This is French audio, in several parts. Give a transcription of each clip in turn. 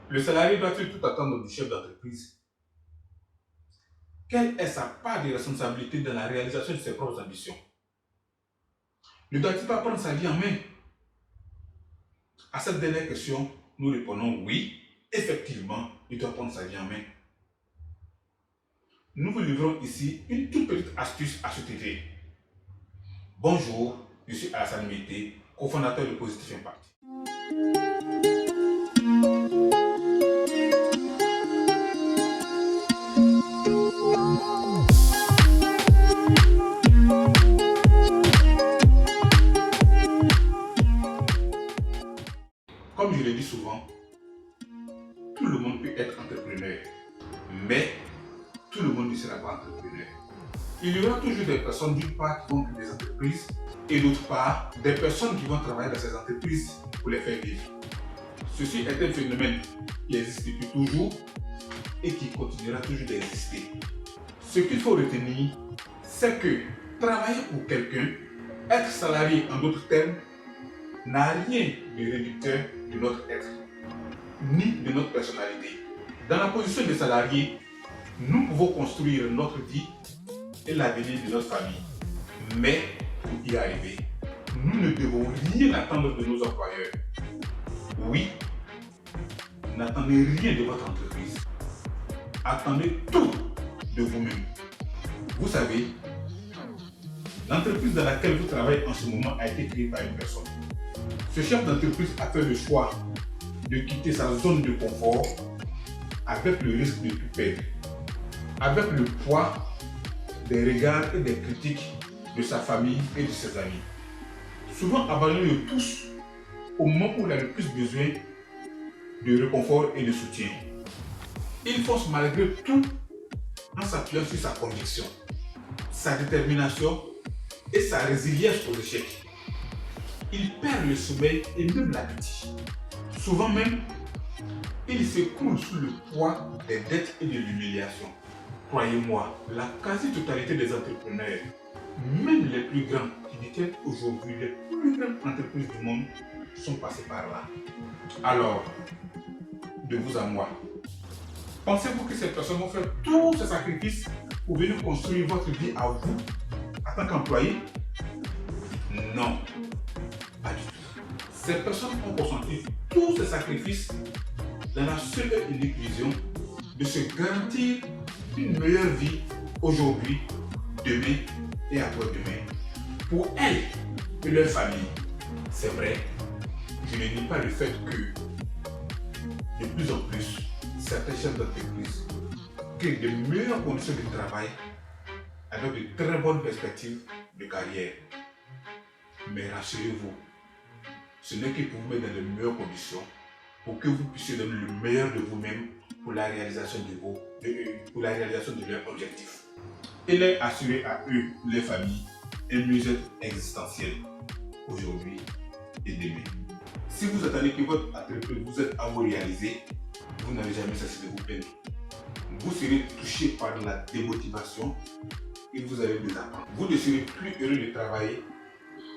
Le salarié doit-il tout attendre du chef d'entreprise? Quelle est sa part de responsabilité dans la réalisation de ses propres ambitions? Ne doit-il pas prendre sa vie en main? À cette dernière question, nous répondons oui, effectivement, il doit prendre sa vie en main. Nous vous livrons ici une toute petite astuce à cet effet. Bonjour, je suis Alassane Mété, cofondateur de Positif Impact. Comme je le dis souvent, tout le monde peut être entrepreneur, mais tout le monde ne sera pas entrepreneur. Il y aura toujours des personnes d'une part qui vont créer des entreprises et d'autre part des personnes qui vont travailler dans ces entreprises pour les faire vivre. Ceci est un phénomène qui existe depuis toujours et qui continuera toujours d'exister. Ce qu'il faut retenir, c'est que travailler pour quelqu'un, être salarié en d'autres termes, n'a rien de réducteur de notre être, ni de notre personnalité. Dans la position de salarié, nous pouvons construire notre vie et l'avenir de notre famille. Mais pour y arriver, nous ne devons rien attendre de nos employeurs. Oui, n'attendez rien de votre entreprise. Attendez tout de vous-même. Vous savez, l'entreprise dans laquelle vous travaillez en ce moment a été créée par une personne. Ce chef d'entreprise a fait le choix de quitter sa zone de confort avec le risque de tout perdre, avec le poids des regards et des critiques de sa famille et de ses amis. Souvent abandonné de tous au moment où il a le plus besoin de réconfort et de soutien. Il fonce malgré tout en s'appuyant sur sa conviction, sa détermination et sa résilience aux échecs. Il perd le sommeil et même l'appétit. Souvent même, il s'écroule sous le poids des dettes et de l'humiliation. Croyez-moi, la quasi-totalité des entrepreneurs, même les plus grands qui détiennent aujourd'hui les plus grandes entreprises du monde, sont passés par là. Alors, de vous à moi, pensez-vous que ces personnes vont faire tous ces sacrifices pour venir construire votre vie à vous, en tant qu'employé? Non, pas du tout. Ces personnes ont consenti tous ces sacrifices dans la seule et unique vision de se garantir une meilleure vie aujourd'hui, demain et après-demain. Pour elles et leur famille, c'est vrai, je ne nie pas le fait que de plus en plus, certains chefs d'entreprise créent de meilleures conditions de travail avec de très bonnes perspectives de carrière. Mais rassurez-vous, ce n'est que pour vous mettre dans de meilleures conditions pour que vous puissiez donner le meilleur de vous-même pour la réalisation de leurs objectifs. Et leur assurer à eux, leur famille, un mieux-être existentiel aujourd'hui et demain. Si vous attendez que votre entreprise vous aide à vous réaliser, vous n'allez jamais cesser de vous plaindre. Vous serez touché par la démotivation et vous allez désapprendre. Vous ne serez plus heureux de travailler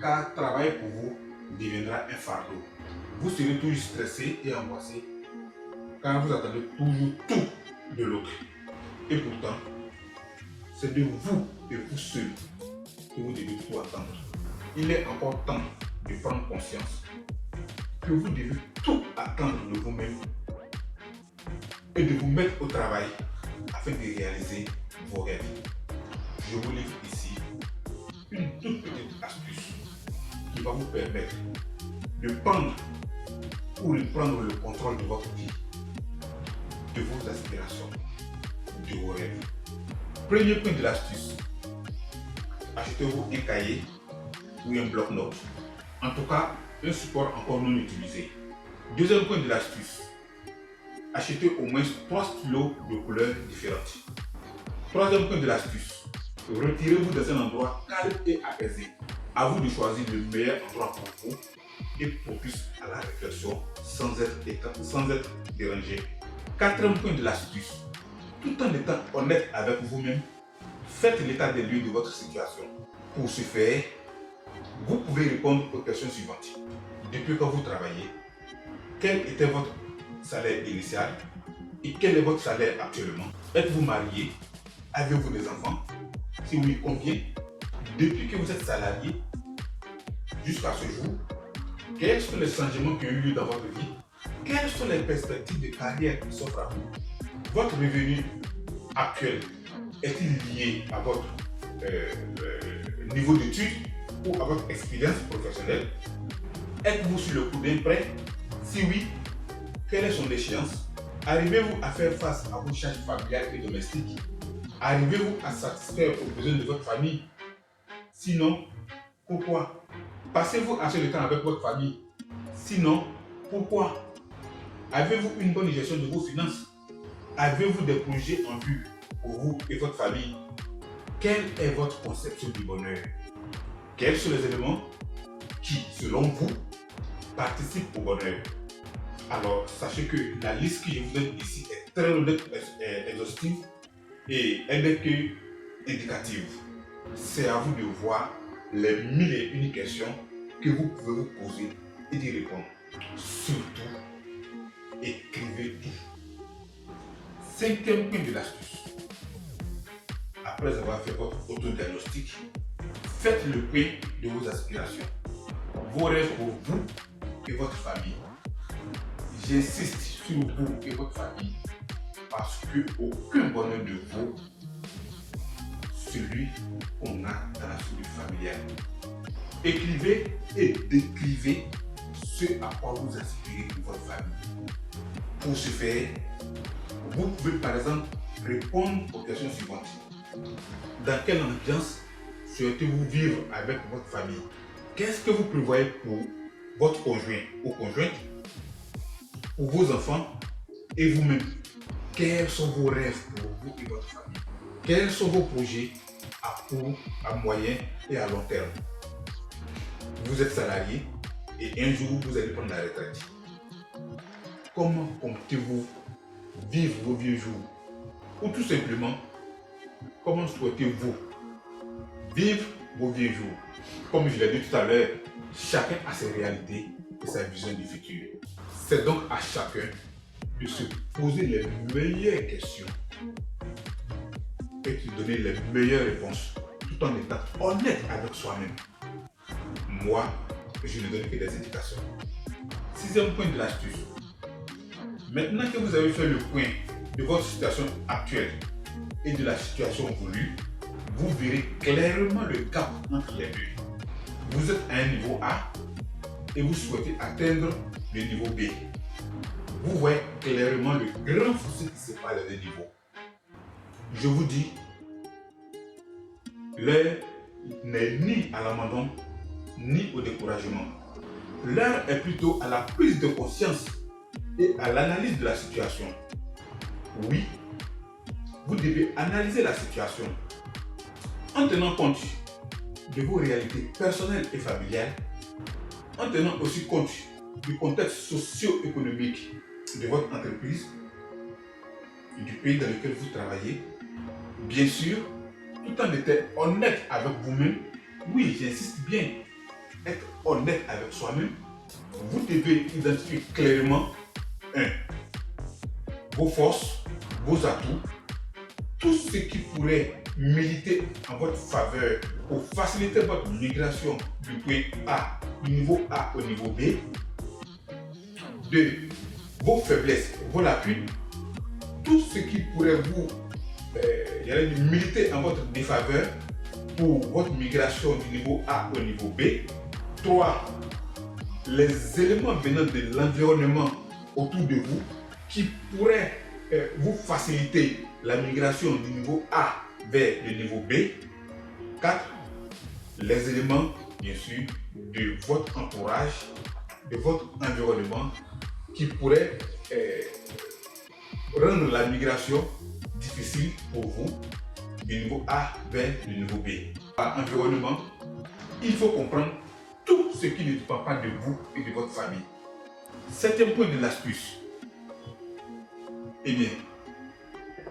car travailler pour vous deviendra un fardeau. Vous serez toujours stressé et angoissé car vous attendez toujours tout de l'autre. Et pourtant, c'est de vous et vous seul que vous devez tout attendre. Il est encore temps de prendre conscience que vous devez tout attendre de vous-même et de vous mettre au travail afin de réaliser vos rêves. Je vous livre ici une toute petite astuce qui va vous permettre de prendre ou reprendre le contrôle de votre vie, de vos aspirations, de vos rêves. Premier point de l'astuce, achetez-vous un cahier ou un bloc-notes. En tout cas, un support encore non utilisé. Deuxième point de l'astuce, achetez au moins 3 stylos de couleurs différentes. Troisième point de l'astuce, retirez-vous dans un endroit calme et apaisé. À vous de choisir le meilleur endroit pour vous et propice à la réflexion sans être dérangé. Quatrième point de l'astuce, tout en étant honnête avec vous-même, faites l'état des lieux de votre situation. Pour ce faire, vous pouvez répondre aux questions suivantes. Depuis quand vous travaillez, quelle était votre salaire initial et quel est votre salaire actuellement? Êtes-vous marié? Avez-vous des enfants? Si oui, combien? Depuis que vous êtes salarié jusqu'à ce jour, quels sont les changements qui ont eu lieu dans votre vie? Quelles sont les perspectives de carrière qui s'offrent à vous? Votre revenu actuel est-il lié à votre niveau d'études ou à votre expérience professionnelle? Êtes-vous sur le coup d'un prêt? Si oui, quelle est son échéance? Arrivez-vous à faire face à vos charges familiales et domestiques? Arrivez-vous à satisfaire aux besoins de votre famille? Sinon, pourquoi? Passez-vous assez de temps avec votre famille? Sinon, pourquoi? Avez-vous une bonne gestion de vos finances? Avez-vous des projets en vue pour vous et votre famille? Quelle est votre conception du bonheur? Quels sont les éléments qui, selon vous, participent au bonheur? Alors, sachez que la liste que je vous donne ici est très loin d'être exhaustive et elle n'est que indicative. C'est à vous de voir les mille et une questions que vous pouvez vous poser et d'y répondre. Surtout, écrivez tout. Cinquième point de l'astuce. Après avoir fait votre autodiagnostic, faites le point de vos aspirations, vos rêves pour vous et votre famille. J'insiste sur vous et votre famille parce qu'aucun bonheur ne vaut celui qu'on a dans la structure familiale. Écrivez et décrivez ce à quoi vous aspirez pour votre famille. Pour ce faire, vous pouvez par exemple répondre aux questions suivantes. Dans quelle ambiance souhaitez-vous vivre avec votre famille? Qu'est-ce que vous prévoyez pour votre conjoint ou conjointe, pour vos enfants et vous-même? Quels sont vos rêves pour vous et votre famille? Quels sont vos projets à court, à moyen et à long terme? Vous êtes salarié et un jour vous allez prendre la retraite. Comment comptez-vous vivre vos vieux jours? Ou tout simplement, comment souhaitez-vous vivre vos vieux jours? Comme je l'ai dit tout à l'heure, chacun a ses réalités et sa vision du futur. C'est donc à chacun de se poser les meilleures questions et de donner les meilleures réponses tout en étant honnête avec soi-même. Moi, je ne donne que des indications. Sixième point de l'astuce. Maintenant que vous avez fait le point de votre situation actuelle et de la situation voulue, vous verrez clairement le gap entre les deux. Vous êtes à un niveau A et vous souhaitez atteindre le niveau B. Vous voyez clairement le grand fossé qui sépare les deux niveaux. Je vous dis, l'heure n'est ni à l'abandon ni au découragement. L'heure est plutôt à la prise de conscience et à l'analyse de la situation. Oui, vous devez analyser la situation en tenant compte de vos réalités personnelles et familiales, en tenant aussi compte du contexte socio-économique de votre entreprise, du pays dans lequel vous travaillez, bien sûr, tout en étant honnête avec vous-même. Oui, j'insiste bien, être honnête avec soi-même. Vous devez identifier clairement vos forces, vos atouts, tout ce qui pourrait militer en votre faveur pour faciliter votre migration du point A, du niveau A au niveau B. 2. Vos faiblesses, vos lacunes, tout ce qui pourrait vous militer en votre défaveur pour votre migration du niveau A au niveau B. 3. Les éléments venant de l'environnement autour de vous qui pourraient vous faciliter la migration du niveau A vers le niveau B. 4. Les éléments, bien sûr, de votre entourage, de votre environnement qui pourraient rendre la migration difficile pour vous du niveau A vers le niveau B. Par environnement, il faut comprendre tout ce qui ne dépend pas de vous et de votre famille. Septième point de l'astuce. Eh bien,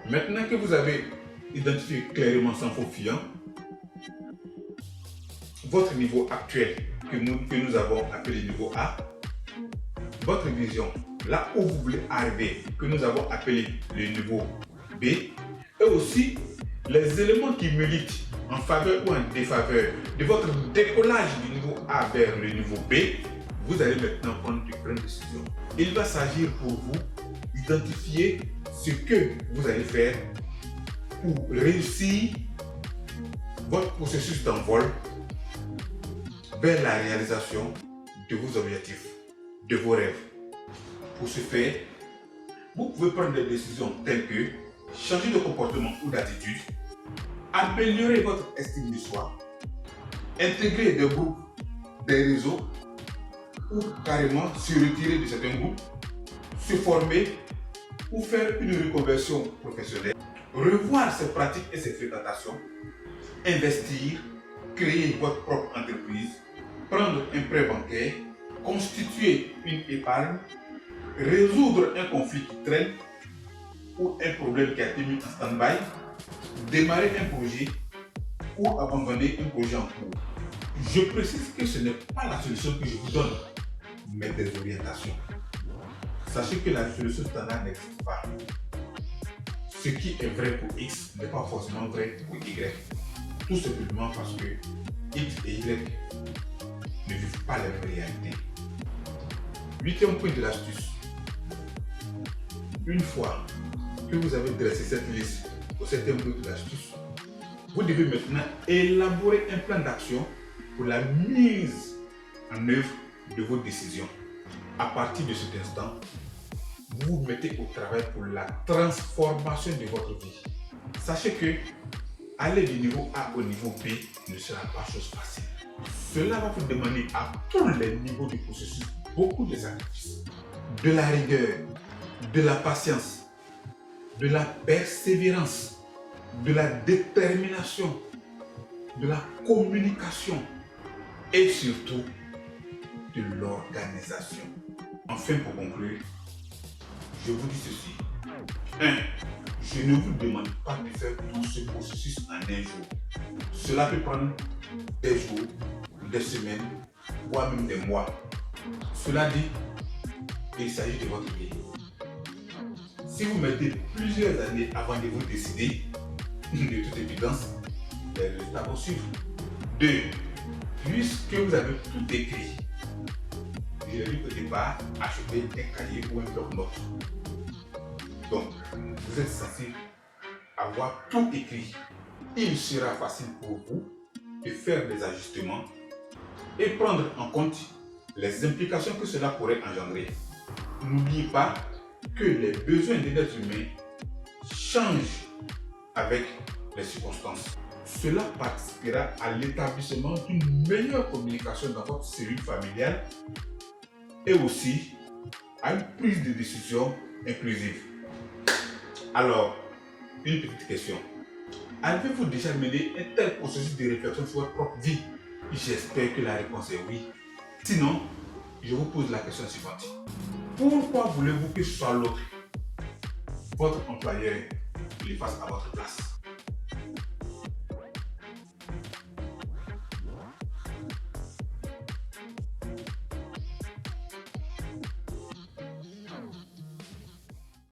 maintenant que vous avez identifié clairement sans faux fiant votre niveau actuel que nous avons appelé niveau A, votre vision là où vous voulez arriver, que nous avons appelé le niveau B, et aussi les éléments qui militent en faveur ou en défaveur de votre décollage du niveau A vers le niveau B, vous allez maintenant prendre de grandes décisions. Il va s'agir pour vous d'identifier ce que vous allez faire pour réussir votre processus d'envol vers la réalisation de vos objectifs, de vos rêves. Pour ce faire, vous pouvez prendre des décisions telles que changer de comportement ou d'attitude, améliorer votre estime de soi, intégrer des groupes, des réseaux, ou carrément se retirer de certains groupes, se former ou faire une reconversion professionnelle, revoir ses pratiques et ses fréquentations, investir, créer votre propre entreprise, prendre un prêt bancaire, constituer une épargne, résoudre un conflit qui traîne ou un problème qui a été mis en stand-by, démarrer un projet ou abandonner un projet en cours. Je précise que ce n'est pas la solution que je vous donne, mais des orientations. Sachez que la solution standard n'existe pas. Ce qui est vrai pour X n'est pas forcément vrai pour Y. Tout simplement parce que X et Y ne vivent pas la même réalité. 8e point de l'astuce. Une fois que vous avez dressé cette liste au 7e point de l'astuce, vous devez maintenant élaborer un plan d'action pour la mise en œuvre de vos décisions. À partir de cet instant, vous vous mettez au travail pour la transformation de votre vie. Sachez que aller du niveau A au niveau B ne sera pas chose facile. Cela va vous demander à tous les niveaux du processus beaucoup de sacrifices, de la rigueur, de la patience, de la persévérance, de la détermination, de la communication et surtout de l'organisation. Enfin, pour conclure, je vous dis ceci. 1. Je ne vous demande pas de faire tout ce processus en un jour. Cela peut prendre des jours, des semaines, voire même des mois. Cela dit, il s'agit de votre vie. Si vous mettez plusieurs années avant de vous décider, de toute évidence, les résultats vont suivre. 2. Puisque vous avez tout écrit, je l'ai dit au départ, achetez un cahier ou un bloc-notes. Donc, vous êtes censé avoir tout écrit. Il sera facile pour vous de faire des ajustements et prendre en compte les implications que cela pourrait engendrer. N'oubliez pas que les besoins des êtres humains changent avec les circonstances. Cela participera à l'établissement d'une meilleure communication dans votre cellule familiale et aussi à une prise de décision inclusive. Alors, une petite question. Avez-vous déjà mené un tel processus de réflexion sur votre propre vie? J'espère que la réponse est oui. Sinon, je vous pose la question suivante. Pourquoi voulez-vous que ce soit l'autre, votre employeur, qui le fasse à votre place?